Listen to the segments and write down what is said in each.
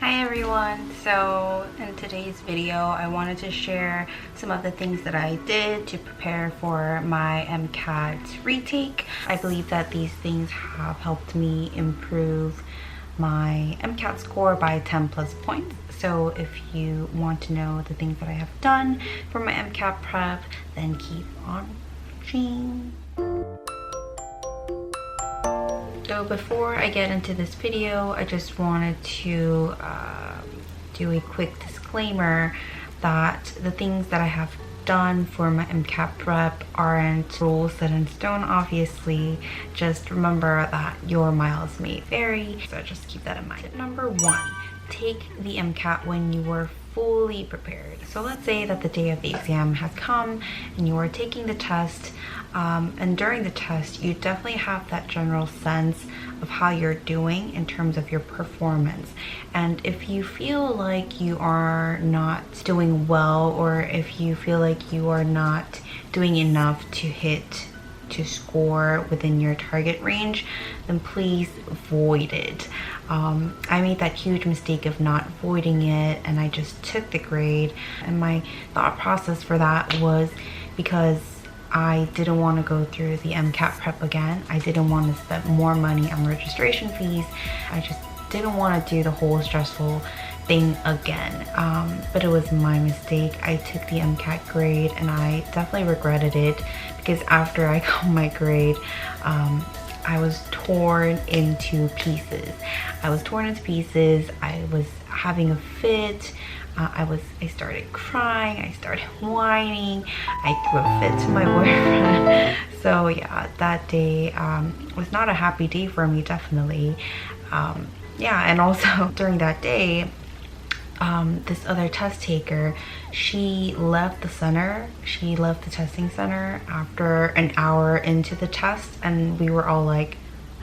Hi everyone! So in today's video I wanted to share some of the things that I did to prepare for my MCAT retake. I believe that these things have helped me improve my MCAT score by 10 plus points. So if you want to know the things that I have done for my MCAT prep, then keep on watching. So before I get into this video, I just wanted to do a quick disclaimer that the things that I have done for my MCAT prep aren't rules set in stone, obviously. Just remember that your miles may vary, so just keep that in mind. Tip number 1, take the MCAT when you are fully prepared. So let's say that the day of the exam has come and you are taking the test, and during the test you definitely have that general sense of how you're doing in terms of your performance. And if you feel like you are not doing well, or if you feel like you are not doing enough to score within your target range, then please void it. I made that huge mistake of not voiding it, and I just took the grade. And my thought process for that was because I didn't want to go through the MCAT prep again. I didn't want to spend more money on registration fees. I just didn't want to do the whole stressful thing again. But it was my mistake. I took the MCAT grade and I definitely regretted it, because after I got my grade, I was torn into pieces. I was having a fit. I started crying, I started whining, I threw a fit to my boyfriend. So yeah, that day was not a happy day for me, definitely. Yeah, and also during that day, this other test taker, she left the testing center after an hour into the test, and we were all like,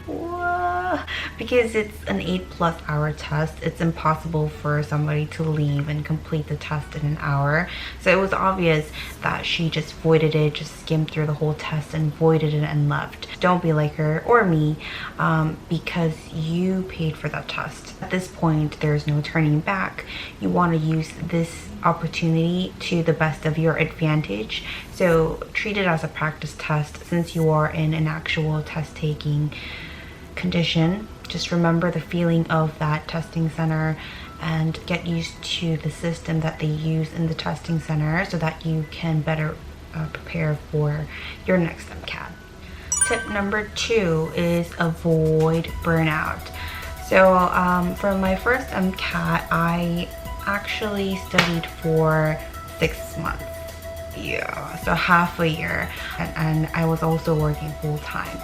what? Because it's an 8+ hour test. It's impossible for somebody to leave and complete the test in an hour. So it was obvious that she just voided it, just skimmed through the whole test and voided it and left. Don't be like her or me, because you paid for that test. At this point, there's no turning back. You want to use this opportunity to the best of your advantage. So treat it as a practice test. Since you are in an actual test taking condition, just remember the feeling of that testing center and get used to the system that they use in the testing center so that you can better prepare for your next MCAT. Tip number 2 is avoid burnout. So for my first MCAT, I actually studied for 6 months. Yeah, so half a year, and I was also working full-time.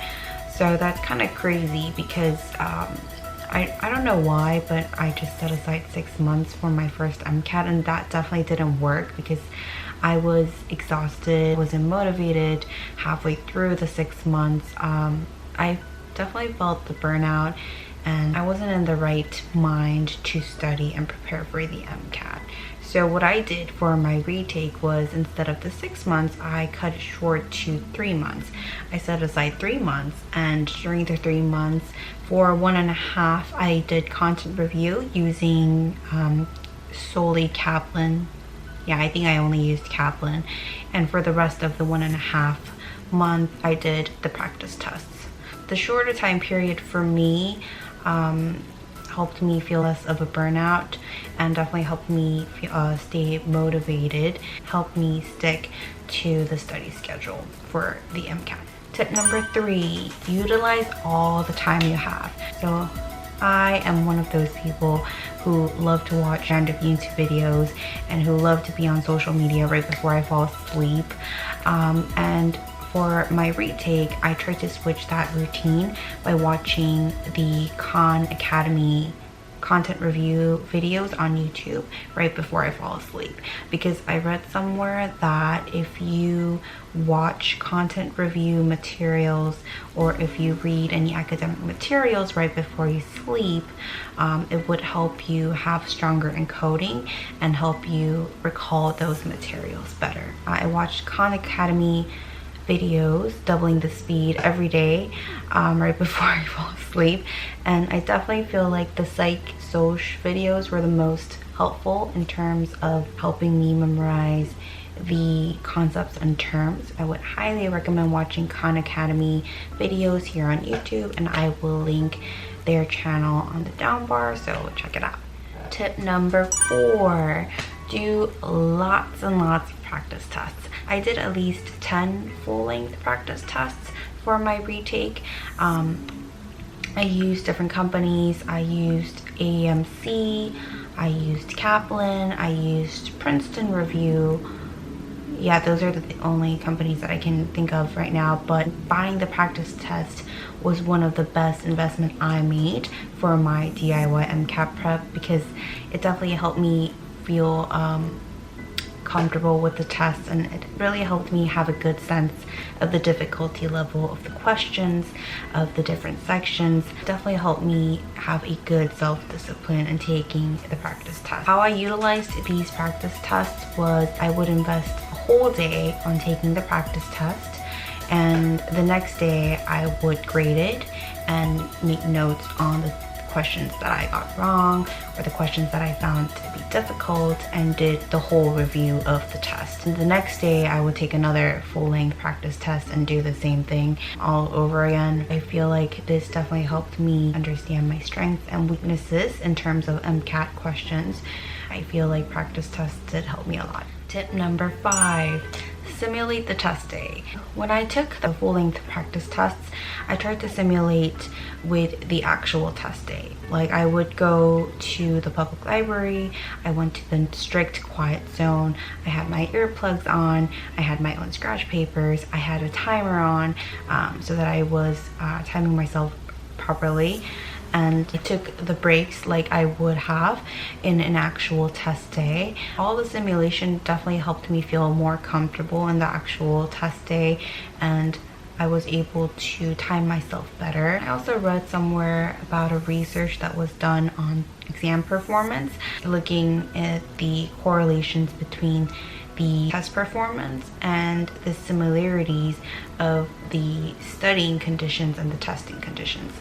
So that's kind of crazy because I don't know why, but I just set aside 6 months for my first MCAT, and that definitely didn't work because I was exhausted, wasn't motivated halfway through the 6 months. I definitely felt the burnout, and I wasn't in the right mind to study and prepare for the MCAT. So what I did for my retake was, instead of the 6 months, I cut it short to 3 months. I set aside 3 months, and during the 3 months, for 1.5, I did content review using solely Kaplan. Yeah, I think I only used Kaplan. And for the rest of the 1.5 month, I did the practice tests. The shorter time period for me helped me feel less of a burnout, and definitely helped me stay motivated, helped me stick to the study schedule for the MCAT. Tip number 3, utilize all the time you have. So I am one of those people who love to watch random YouTube videos and who love to be on social media right before I fall asleep. And for my retake, I tried to switch that routine by watching the Khan Academy content review videos on YouTube right before I fall asleep, because I read somewhere that if you watch content review materials or if you read any academic materials right before you sleep, it would help you have stronger encoding and help you recall those materials better. I watched Khan Academy videos, doubling the speed every day right before I fall asleep. And I definitely feel like the psych-soc videos were the most helpful in terms of helping me memorize the concepts and terms. I would highly recommend watching Khan Academy videos here on YouTube, and I will link their channel on the down bar, so check it out. Tip number 4, do lots and lots of practice tests. I did at least 10 full-length practice tests for my retake. I used different companies. I used AMC, I used Kaplan, I used Princeton Review. Yeah, those are the only companies that I can think of right now, but buying the practice test was one of the best investments I made for my DIY MCAT prep, because it definitely helped me feel comfortable with the test, and it really helped me have a good sense of the difficulty level of the questions, of the different sections. It definitely helped me have a good self-discipline in taking the practice test. How I utilized these practice tests was I would invest a whole day on taking the practice test, and the next day I would grade it and make notes on the questions that I got wrong or the questions that I found to be difficult, and did the whole review of the test. And the next day I would take another full-length practice test and do the same thing all over again. I feel like this definitely helped me understand my strengths and weaknesses in terms of MCAT questions. I feel like practice tests did help me a lot. Tip number 5, simulate the test day. When I took the full-length practice tests, I tried to simulate with the actual test day. Like, I would go to the public library, I went to the strict quiet zone, I had my earplugs on, I had my own scratch papers, I had a timer on so that I was timing myself properly, and I took the breaks like I would have in an actual test day. All the simulation definitely helped me feel more comfortable in the actual test day, and I was able to time myself better. I also read somewhere about a research that was done on exam performance, looking at the correlations between the test performance and the similarities of the studying conditions and the testing conditions.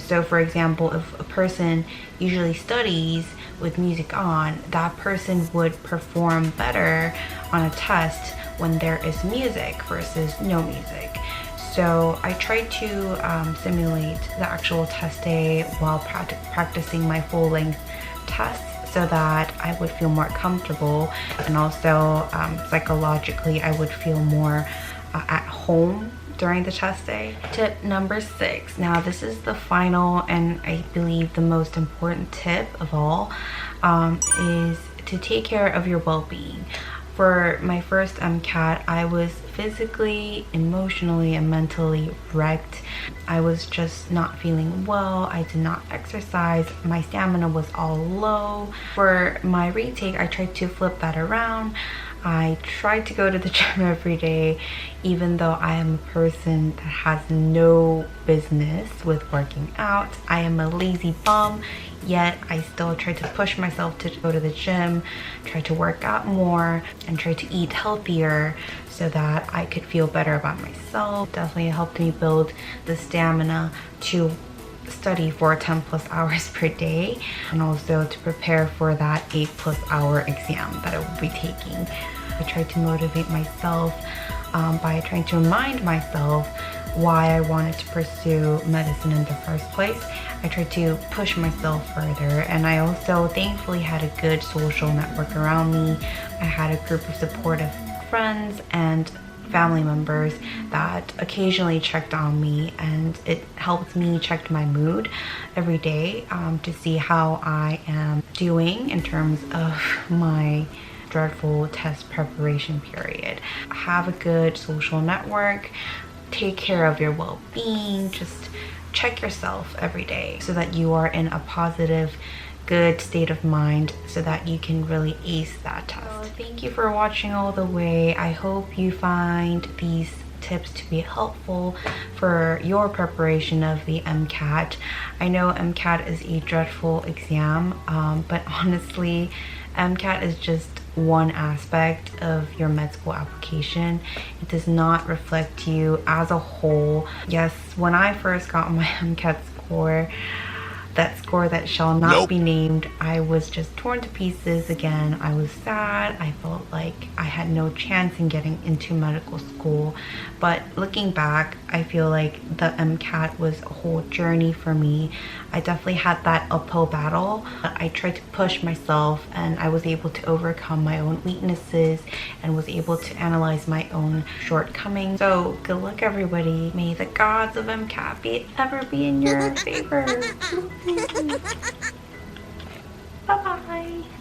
So for example, if a person usually studies with music on, that person would perform better on a test when there is music versus no music. So I tried to simulate the actual test day while practicing my full-length tests, so that I would feel more comfortable, and also psychologically I would feel more at home during the test day. Tip number 6. Now this is the final and I believe the most important tip of all, is to take care of your well-being. For my first MCAT, I was physically, emotionally, and mentally wrecked. I was just not feeling well. I did not exercise. My stamina was all low. For my retake, I tried to flip that around. I tried to go to the gym every day, even though I am a person that has no business with working out. I am a lazy bum, yet I still try to push myself to go to the gym, try to work out more, and try to eat healthier so that I could feel better about myself. Definitely helped me build the stamina to study for 10+ hours per day, and also to prepare for that 8+ hour exam that I will be taking. I tried to motivate myself by trying to remind myself why I wanted to pursue medicine in the first place. I tried to push myself further, and I also thankfully had a good social network around me. I had a group of supportive friends and family members that occasionally checked on me, and it helped me check my mood every day to see how I am doing in terms of my dreadful test preparation period. Have a good social network, take care of your well-being, just check yourself every day so that you are in a positive, good state of mind so that you can really ace that test. So thank you for watching all the way. I hope you find these tips to be helpful for your preparation of the MCAT. I know MCAT is a dreadful exam, but honestly, MCAT is just one aspect of your med school application. It does not reflect you as a whole. Yes, when I first got my MCAT score, that score that shall not be named, I was just torn to pieces again. I was sad. I felt like I had no chance in getting into medical school. But looking back, I feel like the MCAT was a whole journey for me. I definitely had that uphill battle. I tried to push myself and I was able to overcome my own weaknesses and was able to analyze my own shortcomings. So good luck, everybody. May the gods of MCAT ever be in your favor. Bye-bye.